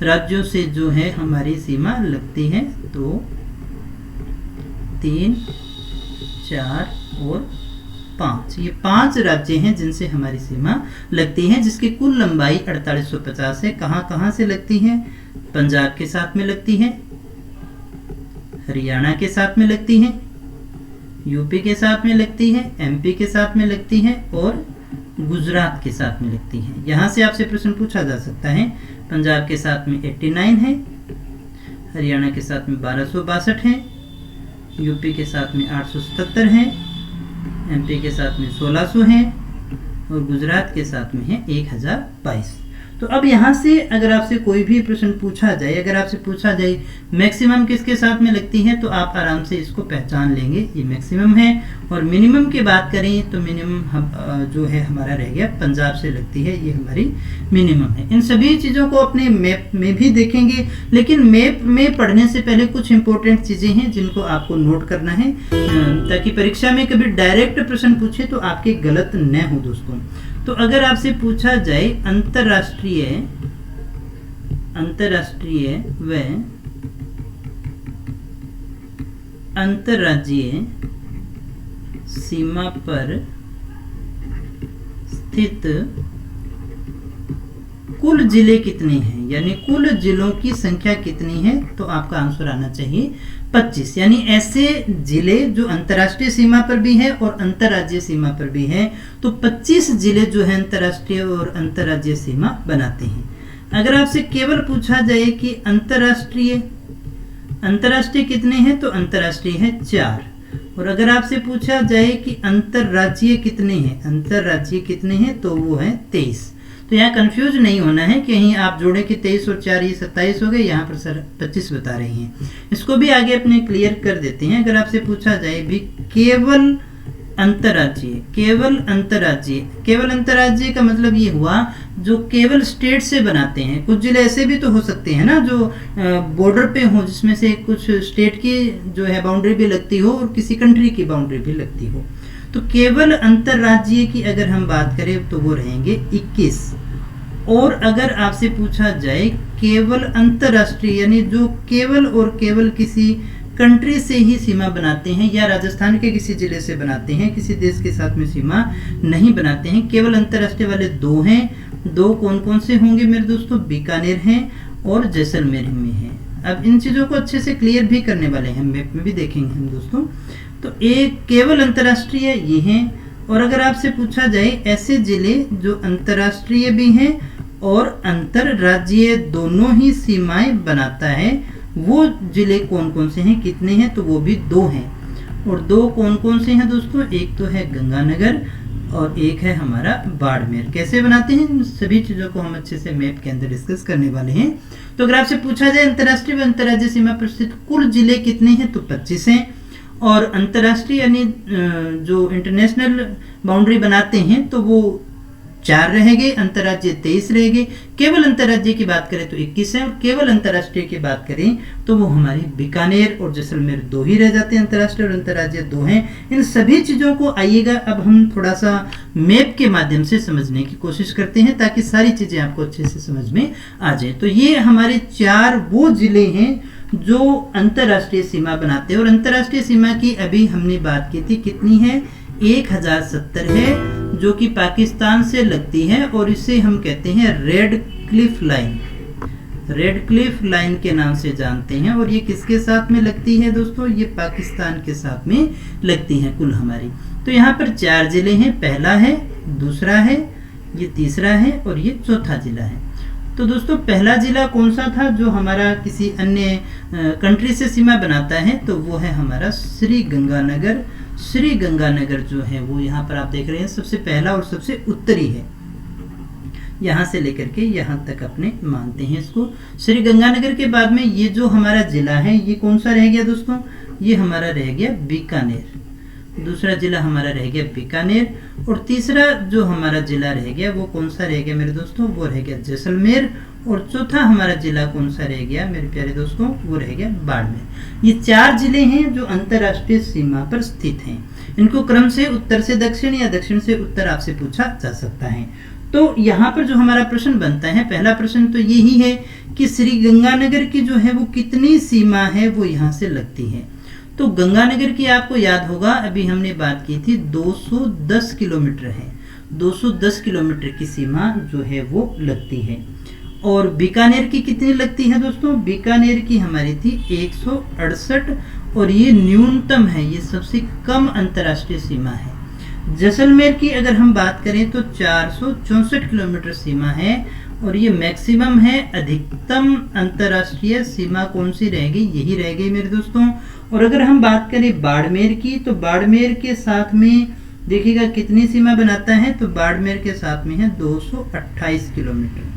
राज्यों से जो है हमारी सीमा लगती है, तो 3, 4 और 5, ये 5 राज्य हैं जिनसे हमारी सीमा लगती है, जिसकी कुल लंबाई 4850 है। कहाँ से लगती है, पंजाब के साथ में लगती है, हरियाणा के साथ में लगती है, यूपी के साथ में लगती है, एमपी के साथ में लगती है, और गुजरात के साथ में लगती है। यहाँ से आपसे प्रश्न पूछा जा सकता है, पंजाब के साथ में 89 है, हरियाणा के साथ में 1262 है, यूपी के साथ में 877 है, एमपी के साथ में 1600 है, और गुजरात के साथ में है 1022। तो अब यहाँ से अगर आपसे कोई भी प्रश्न पूछा जाए, अगर आपसे पूछा जाए मैक्सिमम किसके साथ में लगती है, तो आप आराम से इसको पहचान लेंगे, ये मैक्सिमम है। और मिनिमम की बात करें तो मिनिमम जो है हमारा रह गया पंजाब से लगती है, ये हमारी मिनिमम है। इन सभी चीज़ों को अपने मैप में भी देखेंगे, लेकिन मैप में पढ़ने से पहले कुछ इंपॉर्टेंट चीज़ें हैं जिनको आपको नोट करना है, ताकि परीक्षा में कभी डायरेक्ट प्रश्न पूछेの तो आपके गलत न हो दोस्तों। तो अगर आपसे पूछा जाए अंतर्राष्ट्रीय व अंतर्राज्यीय सीमा पर स्थित कुल जिले कितने हैं, यानी कुल जिलों की संख्या कितनी है, तो आपका आंसर आना चाहिए 25। यानी ऐसे जिले जो अंतर्राष्ट्रीय सीमा पर भी है और अंतर्राज्यीय सीमा पर भी है, तो 25 जिले जो है अंतर्राष्ट्रीय और अंतर्राज्यीय सीमा बनाते हैं। अगर आपसे केवल पूछा जाए कि अंतर्राष्ट्रीय कितने हैं, तो अंतर्राष्ट्रीय है 4। और अगर आपसे पूछा जाए कि अंतर्राज्यीय कितने हैं, तो वो है 23। तो यहाँ कंफ्यूज नहीं होना है, कहीं आप जोड़े कि 23 और 4 ये 27 हो गए, यहाँ पर सर 25 बता रहे हैं। इसको भी आगे अपने क्लियर कर देते हैं। अगर आपसे पूछा जाए भी केवल अंतर्राज्यीय का मतलब ये हुआ जो केवल स्टेट से बनाते हैं। कुछ जिले ऐसे भी तो हो सकते हैं ना जो बॉर्डर पे हो, जिसमें से कुछ स्टेट की जो है बाउंड्री भी लगती हो और किसी कंट्री की बाउंड्री भी लगती हो। तो केवल अंतर्राज्यीय की अगर हम बात करें तो वो रहेंगे 21। और अगर आपसे पूछा जाए केवल अंतर्राष्ट्रीय, यानी जो केवल और केवल किसी कंट्री से ही सीमा बनाते हैं या राजस्थान के किसी जिले से बनाते हैं, किसी देश के साथ में सीमा नहीं बनाते हैं, केवल अंतर्राष्ट्रीय वाले 2 हैं। 2 कौन कौन से होंगे मेरे दोस्तों, बीकानेर हैं और जैसलमेर में हैं। अब इन चीज़ों को अच्छे से क्लियर भी करने वाले हैं, मैप में भी देखेंगे हम दोस्तों। तो एक केवल अंतर्राष्ट्रीय ये हैं। और अगर आपसे पूछा जाए ऐसे जिले जो अंतर्राष्ट्रीय भी हैं और अंतर्राज्यीय दोनों ही सीमाएं बनाता है, वो जिले कौन कौन से हैं, कितने हैं, तो वो भी 2 हैं। और 2 कौन कौन से हैं दोस्तों, एक तो है गंगानगर और एक है हमारा बाड़मेर। कैसे बनाते हैं, इन सभी चीज़ों को हम अच्छे से मैप के अंदर डिस्कस करने वाले हैं। तो अगर आपसे पूछा जाए अंतर्राष्ट्रीय व अंतर्राज्यीय सीमा पर स्थित कुल जिले कितने हैं, तो 25 हैं। और अंतर्राष्ट्रीय यानी जो इंटरनेशनल बाउंड्री बनाते हैं तो वो 4 रहेंगे, अंतर्राज्यीय 23 रहेंगे। केवल अंतर्राज्यीय की बात करें तो 21 है, और केवल अंतर्राष्ट्रीय की बात करें तो वो हमारी बीकानेर और जैसलमेर 2 ही रह जाते हैं, अंतर्राष्ट्रीय और अंतर्राज्यीय 2 हैं। इन सभी चीज़ों को आइएगा अब हम थोड़ा सा मैप के माध्यम से समझने की कोशिश करते हैं, ताकि सारी चीज़ें आपको अच्छे से समझ में आ जाए। तो ये हमारे 4 वो जिले हैं जो अंतर्राष्ट्रीय सीमा बनाते हैं। और अंतर्राष्ट्रीय सीमा की अभी हमने बात की थी, कितनी है, 1070 है, जो कि पाकिस्तान से लगती है, और इसे हम कहते हैं रेड क्लिफ लाइन के नाम से जानते हैं। और ये किसके साथ में लगती है दोस्तों, ये पाकिस्तान के साथ में लगती है कुल हमारी। तो यहाँ पर 4 जिले हैं, पहला है, दूसरा है, ये तीसरा है और ये चौथा जिला है। तो दोस्तों पहला जिला कौन सा था जो हमारा किसी अन्य कंट्री से सीमा बनाता है, तो वो है हमारा श्री गंगानगर श्री गंगानगर जो है वो यहाँ पर आप देख रहे हैं सबसे पहला और सबसे उत्तरी है, यहाँ से लेकर के यहाँ तक अपने मानते हैं इसको। श्री गंगानगर के बाद में ये जो हमारा जिला है ये कौन सा रह गया दोस्तों, ये हमारा रह गया बीकानेर। दूसरा जिला हमारा रह गया बीकानेर, और तीसरा जो हमारा जिला रह गया वो कौन सा रह गया मेरे दोस्तों, वो रह गया जैसलमेर। और चौथा हमारा जिला कौन सा रह गया मेरे प्यारे दोस्तों, वो रह गया बाड़मेर। ये 4 जिले हैं जो अंतर्राष्ट्रीय सीमा पर स्थित हैं। इनको क्रम से उत्तर से दक्षिण या दक्षिण से उत्तर आपसे पूछा जा सकता है। तो यहाँ पर जो हमारा प्रश्न बनता है, पहला प्रश्न तो यही है कि श्री गंगानगर की जो है वो कितनी सीमा है वो यहाँ से लगती है। तो गंगानगर की आपको याद होगा अभी हमने बात की थी 210 किलोमीटर है, 210 किलोमीटर की सीमा जो है वो लगती है। और बीकानेर की कितनी लगती है दोस्तों, बीकानेर की हमारी थी 168, और ये न्यूनतम है, ये सबसे कम अंतर्राष्ट्रीय सीमा है। जैसलमेर की अगर हम बात करें तो 464 किलोमीटर सीमा है, और ये मैक्सिमम है। अधिकतम अंतर्राष्ट्रीय सीमा कौन सी रहेगी, यही रहेगी मेरे दोस्तों। और अगर हम बात करें बाड़मेर की, तो बाड़मेर के साथ में देखिएगा कितनी सीमा बनाता है, तो बाड़मेर के साथ में है 228 किलोमीटर,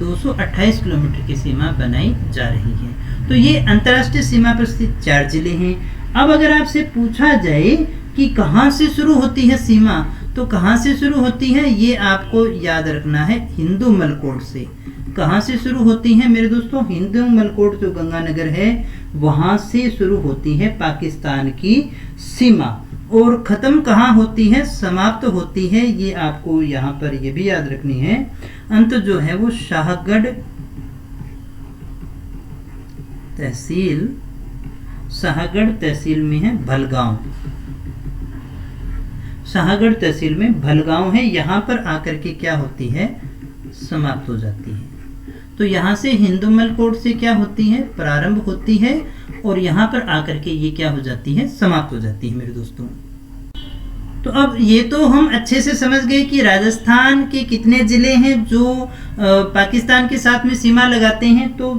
228 किलोमीटर की सीमा बनाई जा रही है। तो ये अंतर्राष्ट्रीय सीमा पर स्थित 4 जिले हैं। अब अगर आपसे पूछा जाए कि कहाँ से शुरू होती है सीमा, तो कहाँ से शुरू होती है ये आपको याद रखना है, हिंदू मलकोट से। कहाँ से शुरू होती है मेरे दोस्तों, हिंदू मलकोट जो गंगानगर है वहाँ से शुरू होती है पाकिस्तान की सीमा, और ख़त्म कहाँ होती है, समाप्त होती है, ये आपको यहाँ पर ये भी याद रखनी है। अंत जो है वो शाहगढ़ तहसील, शाहगढ़ तहसील में है भलगांव, शाहगढ़ तहसील में भलगांव है, यहाँ पर आकर के क्या होती है, समाप्त हो जाती है। तो यहाँ से हिंदू मलकोट से क्या होती है, प्रारंभ होती है, और यहाँ पर आकर के ये क्या हो जाती है, समाप्त हो जाती है मेरे दोस्तों। तो अब ये तो हम अच्छे से समझ गए कि राजस्थान के कितने जिले हैं जो पाकिस्तान के साथ में सीमा लगाते हैं। तो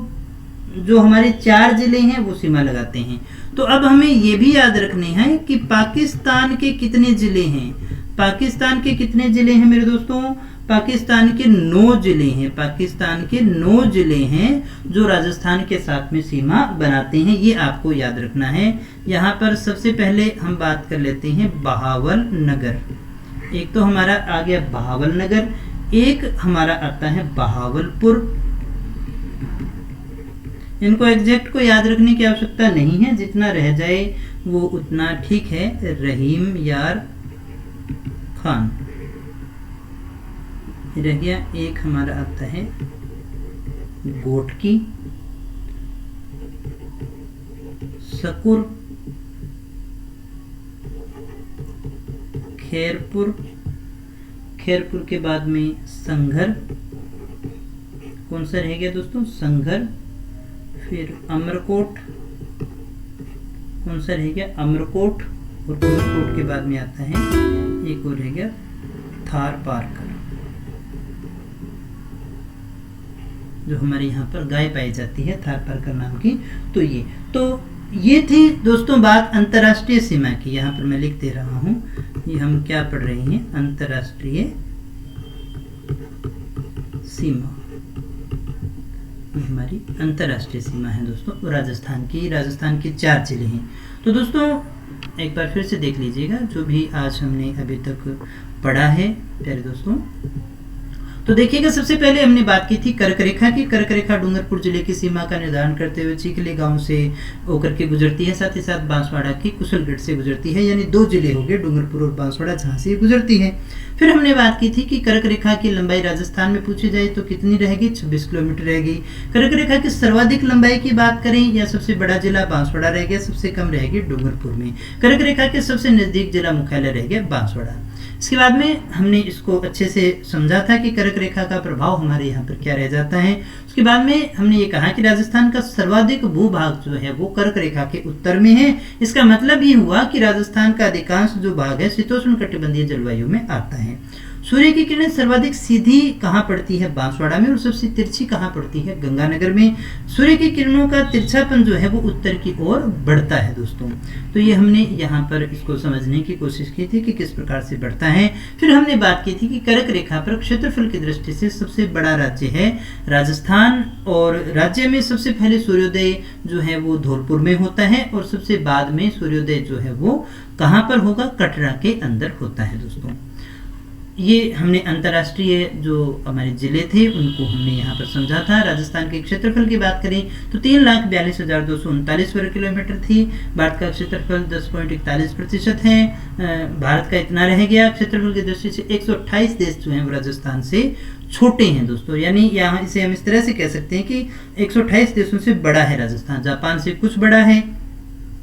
जो हमारे 4 जिले हैं वो सीमा लगाते हैं। तो अब हमें ये भी याद रखने हैं कि पाकिस्तान के कितने जिले हैं, पाकिस्तान के कितने जिले हैं मेरे दोस्तों, पाकिस्तान के 9 जिले हैं, पाकिस्तान के 9 जिले हैं जो राजस्थान के साथ में सीमा बनाते हैं, ये आपको याद रखना है। यहाँ पर सबसे पहले हम बात कर लेते हैं बहावल नगर। एक तो हमारा आ गया बहावल नगर, एक हमारा आता है बहावलपुर। इनको एग्जैक्ट को याद रखने की आवश्यकता नहीं है, जितना रह जाए वो उतना ठीक है। रहीम यार खान रह गया। एक हमारा आता है गोटकी, सकुर, खैरपुर, खैरपुर के बाद में संघर, कौन सा रह गया दोस्तों, संघर। फिर अमरकोट, कौन सा रह गया, अमरकोट। और अमरकोट के बाद में आता है एक और रह गया थार पारकर, जो हमारे यहाँ पर गाय पाई जाती है थार पारकर नाम की। तो ये थी दोस्तों बात अंतर्राष्ट्रीय सीमा की। यहाँ पर मैं लिख दे रहा हूँ, ये हम क्या पढ़ रहे हैं, अंतर्राष्ट्रीय सीमा। ये हमारी अंतर्राष्ट्रीय सीमा है दोस्तों राजस्थान की। राजस्थान के 4 जिले हैं। तो दोस्तों एक बार फिर से देख लीजिएगा जो भी आज हमने अभी तक पढ़ा है प्यारे दोस्तों। तो देखिएगा सबसे पहले हमने बात की थी कर्क रेखा की। कर्क रेखा डूंगरपुर जिले की सीमा का निर्धारण करते हुए चिखली गांव से होकर के गुजरती है, साथ ही साथ बांसवाड़ा की कुशलगढ़ से गुजरती है, यानी 2 जिले हो गए डूंगरपुर और बांसवाड़ा जहाँ से गुजरती है। फिर हमने बात की थी कि कर्क रेखा की लंबाई राजस्थान में पूछी जाए तो कितनी रहेगी, 26 किलोमीटर रहेगी। कर्क रेखा की सर्वाधिक लंबाई की बात करें या सबसे बड़ा जिला बांसवाड़ा रह गया, सबसे कम रहेगी डूंगरपुर में। कर्क रेखा के सबसे नजदीक जिला मुख्यालय रह गया बांसवाड़ा। इसके बाद में हमने इसको अच्छे से समझा था कि कर्क रेखा का प्रभाव हमारे यहाँ पर क्या रह जाता है। उसके बाद में हमने ये कहा कि राजस्थान का सर्वाधिक भूभाग जो है वो कर्क रेखा के उत्तर में है। इसका मतलब ये हुआ कि राजस्थान का अधिकांश जो भाग है शीतोष्ण कटिबंधीय जलवायु में आता है। सूर्य की किरणें सर्वाधिक सीधी कहाँ पड़ती है? बांसवाड़ा में। और सबसे तिरछी कहाँ पड़ती है? गंगानगर में। सूर्य की किरणों का तिरछापन जो है वो उत्तर की ओर बढ़ता है दोस्तों। तो ये हमने यहाँ पर इसको समझने की कोशिश की थी कि किस प्रकार से बढ़ता है। फिर हमने बात की थी कि कर्क रेखा पर क्षेत्रफल की दृष्टि से सबसे बड़ा राज्य है राजस्थान, और राज्य में सबसे पहले सूर्योदय जो है वो धौलपुर में होता है, और सबसे बाद में सूर्योदय जो है वो कहाँ पर होगा? कटरा के अंदर होता है दोस्तों। ये हमने अंतर्राष्ट्रीय जो हमारे जिले थे उनको हमने यहाँ पर समझा था। राजस्थान के क्षेत्रफल की बात करें तो 3,42,239 वर्ग किलोमीटर थी। भारत का क्षेत्रफल 10.41% है। भारत का इतना रह गया। क्षेत्रफल की दृष्टि से 128 देश जो हैं वो राजस्थान से छोटे हैं दोस्तों, यानी यहाँ इसे हम इस तरह से कह सकते हैं कि 128 देशों से बड़ा है राजस्थान। जापान से कुछ बड़ा है,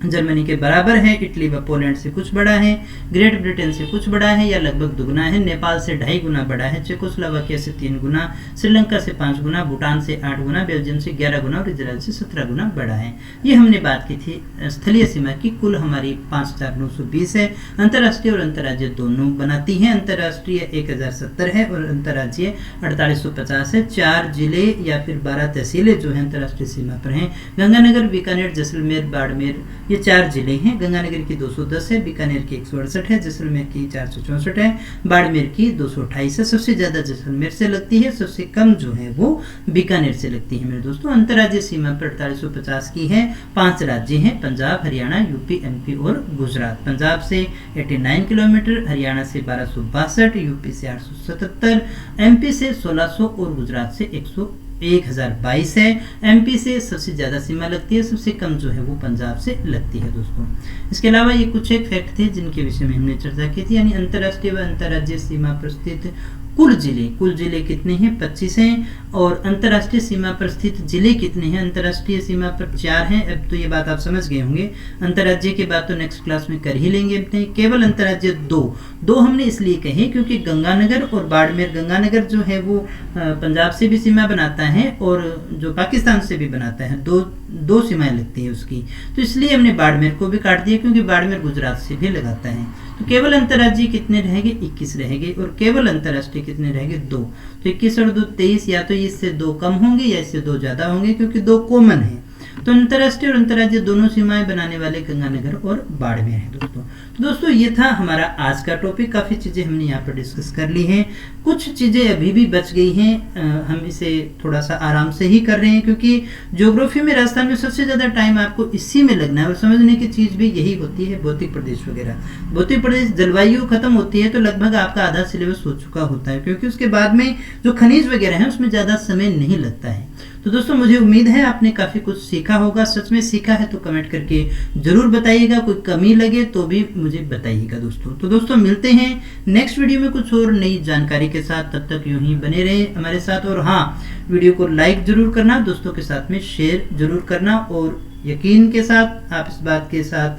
जर्मनी के बराबर है, इटली व पोलैंड से कुछ बड़ा है, ग्रेट ब्रिटेन से कुछ बड़ा है या लगभग दुगना है, नेपाल से 2.5 गुना बड़ा है, चेकोस्लोवाकिया से 3 गुना, श्रीलंका से 5 गुना, भूटान से 8 गुना, बेल्जियम से 11 गुना और इजराइल से 17 गुना बड़ा है। ये हमने बात की थी स्थलीय सीमा की। कुल हमारी 5,920 है। अंतर्राष्ट्रीय और अंतर्राज्यीय दोनों बनाती हैं। अंतर्राष्ट्रीय 1070 है और अंतर्राज्यीय 4850 है। 4 जिले या फिर 12 तहसीलें जो है अंतर्राष्ट्रीय सीमा पर हैं। गंगानगर, बीकानेर, जैसलमेर, बाड़मेर, ये 4 जिले हैं। गंगानगर की 210 है, बीकानेर की 168 है, जैसलमेर की 464 है, बाड़मेर की 228 है। सबसे ज्यादा जैसलमेर से लगती है, सबसे कम जो है वो बीकानेर से लगती है मेरे दोस्तों। अंतर्राज्यीय सीमा पर 4850 की है। 5 राज्य हैं, पंजाब, हरियाणा, यूपी, एमपी और गुजरात। पंजाब से 89 किलोमीटर, हरियाणा से 1262, यूपी से 877, एमपी से 1600 और गुजरात से 1022 है। एमपी से सबसे ज़्यादा सीमा लगती है, सबसे कम जो है वो पंजाब से लगती है दोस्तों। इसके अलावा ये कुछ एक फैक्ट थे जिनके विषय में हमने चर्चा की थी, यानी अंतर्राष्ट्रीय व अंतर्राज्यीय सीमा पर स्थित कुल जिले कितने हैं? 25 हैं। और अंतर्राष्ट्रीय सीमा पर स्थित जिले कितने हैं? अंतर्राष्ट्रीय सीमा पर 4 हैं। अब तो ये बात आप समझ गए होंगे। अंतर्राज्यीय की बात तो नेक्स्ट क्लास में कर ही लेंगे अपने। केवल अंतर्राज्यीय 2 हमने इसलिए कहे क्योंकि गंगानगर और बाड़मेर, गंगानगर जो है वो पंजाब से भी सीमा बनाता है और जो पाकिस्तान से भी बनाता है, दो सीमाएं लगती है उसकी, तो इसलिए हमने बाड़मेर को भी काट दिया क्योंकि बाड़मेर गुजरात से भी लगाता है। तो केवल अंतर्राज्यीय कितने रहेंगे? 21 रहेंगे। और केवल अंतर्राष्ट्रीय कितने रहेंगे? 2। तो 21 और 2 23, या तो इससे 2 कम होंगे या इससे 2 ज्यादा होंगे क्योंकि 2 कॉमन है। तो अंतर्राष्ट्रीय और अंतर्राज्यीय दोनों सीमाएं बनाने वाले गंगानगर और बाड़मेर है दोस्तों। तो दोस्तों ये था हमारा आज का टॉपिक। काफ़ी चीज़ें हमने यहाँ पर डिस्कस कर ली हैं, कुछ चीज़ें अभी भी बच गई हैं। हम इसे थोड़ा सा आराम से ही कर रहे हैं क्योंकि ज्योग्राफी में राजस्थान में सबसे ज़्यादा टाइम आपको इसी में लगना है और समझने की चीज़ भी यही होती है, भौतिक प्रदेश वगैरह। भौतिक प्रदेश जलवायु खत्म होती है तो लगभग आपका आधा सिलेबस हो चुका होता है क्योंकि उसके बाद में जो खनिज वगैरह है उसमें ज़्यादा समय नहीं लगता है। तो दोस्तों मुझे उम्मीद है आपने काफ़ी कुछ सीखा होगा। सच में सीखा है तो कमेंट करके ज़रूर बताइएगा, कोई कमी लगे तो भी मुझे बताइएगा दोस्तों। तो दोस्तों मिलते हैं नेक्स्ट वीडियो में कुछ और नई जानकारी के साथ। तब तक यूं ही बने रहे हमारे साथ। और हाँ, वीडियो को लाइक जरूर करना, दोस्तों के साथ में शेयर जरूर करना और यकीन के साथ आप इस बात के साथ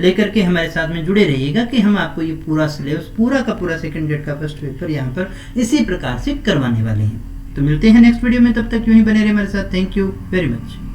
लेकर के हमारे साथ में जुड़े रहिएगा कि हम आपको ये पूरा सिलेबस पूरा का पूरा सेकंड ग्रेड का फर्स्ट पेपर यहाँ पर इसी प्रकार से करवाने वाले हैं। तो मिलते हैं नेक्स्ट वीडियो में, तब तक यूं ही बने रहे हमारे साथ। Thank you very much.